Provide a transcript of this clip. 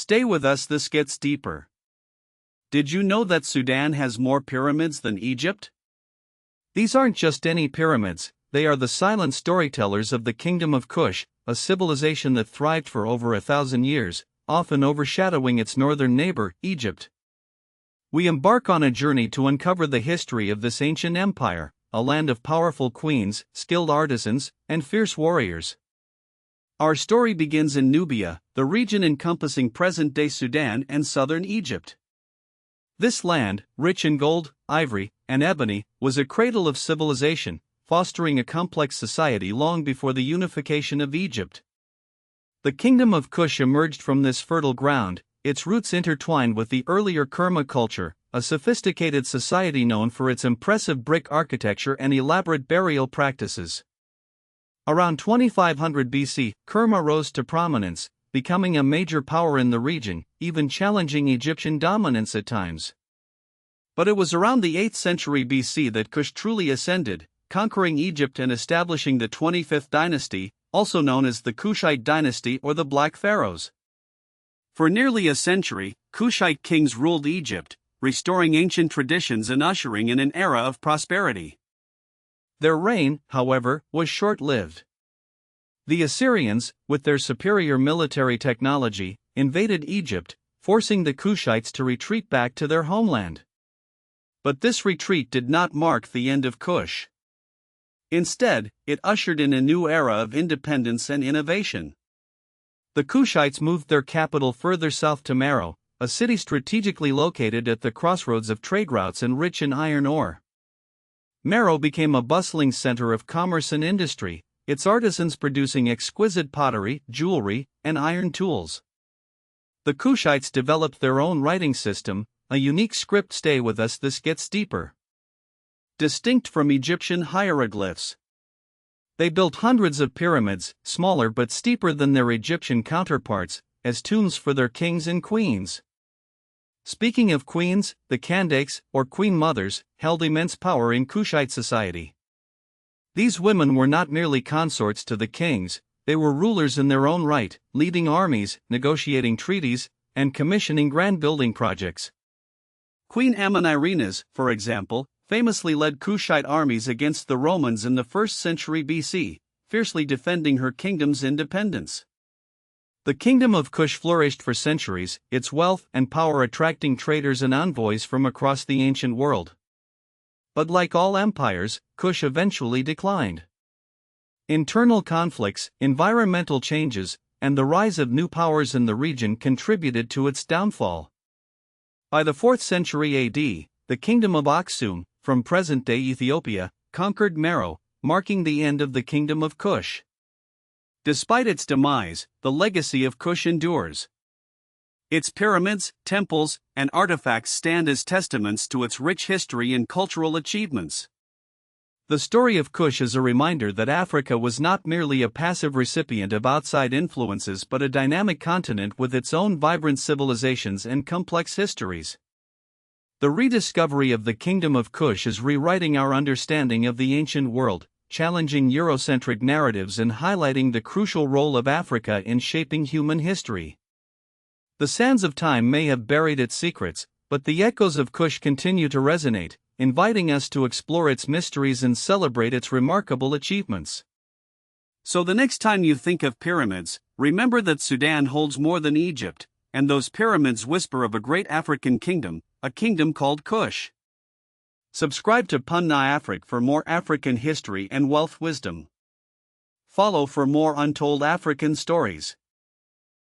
Stay with us, this gets deeper. Did you know that Sudan has more pyramids than Egypt? These aren't just any pyramids, they are the silent storytellers of the Kingdom of Kush, a civilization that thrived for over 1,000 years, often overshadowing its northern neighbor, Egypt. We embark on a journey to uncover the history of this ancient empire, a land of powerful queens, skilled artisans, and fierce warriors. Our story begins in Nubia, the region encompassing present-day Sudan and southern Egypt. This land, rich in gold, ivory, and ebony, was a cradle of civilization, fostering a complex society long before the unification of Egypt. The Kingdom of Kush emerged from this fertile ground, its roots intertwined with the earlier Kerma culture, a sophisticated society known for its impressive brick architecture and elaborate burial practices. Around 2500 BC, Kerma rose to prominence, becoming a major power in the region, even challenging Egyptian dominance at times. But it was around the 8th century BC that Kush truly ascended, conquering Egypt and establishing the 25th dynasty, also known as the Kushite dynasty or the Black Pharaohs. For nearly a century, Kushite kings ruled Egypt, restoring ancient traditions and ushering in an era of prosperity. Their reign, however, was short-lived. The Assyrians, with their superior military technology, invaded Egypt, forcing the Kushites to retreat back to their homeland. But this retreat did not mark the end of Kush. Instead, it ushered in a new era of independence and innovation. The Kushites moved their capital further south to Meroe, a city strategically located at the crossroads of trade routes and rich in iron ore. Meroe became a bustling center of commerce and industry, its artisans producing exquisite pottery, jewelry, and iron tools. The Kushites developed their own writing system, a unique script. Stay with us, this gets deeper. Distinct from Egyptian hieroglyphs. They built hundreds of pyramids, smaller but steeper than their Egyptian counterparts, as tombs for their kings and queens. Speaking of queens, the Kandakes, or queen mothers, held immense power in Kushite society. These women were not merely consorts to the kings, they were rulers in their own right, leading armies, negotiating treaties, and commissioning grand building projects. Queen Amon-Irenas, for example, famously led Kushite armies against the Romans in the 1st century BC, fiercely defending her kingdom's independence. The Kingdom of Kush flourished for centuries, its wealth and power attracting traders and envoys from across the ancient world. But like all empires, Kush eventually declined. Internal conflicts, environmental changes, and the rise of new powers in the region contributed to its downfall. By the 4th century AD, the Kingdom of Aksum, from present-day Ethiopia, conquered Meroe, marking the end of the Kingdom of Kush. Despite its demise, the legacy of Kush endures. Its pyramids, temples, and artifacts stand as testaments to its rich history and cultural achievements. The story of Kush is a reminder that Africa was not merely a passive recipient of outside influences but a dynamic continent with its own vibrant civilizations and complex histories. The rediscovery of the Kingdom of Kush is rewriting our understanding of the ancient world, challenging Eurocentric narratives and highlighting the crucial role of Africa in shaping human history. The sands of time may have buried its secrets, but the echoes of Kush continue to resonate, inviting us to explore its mysteries and celebrate its remarkable achievements. So the next time you think of pyramids, remember that Sudan holds more than Egypt, and those pyramids whisper of a great African kingdom, a kingdom called Kush. Subscribe to PannaAfric for more African history and wealth wisdom. Follow for more untold African stories.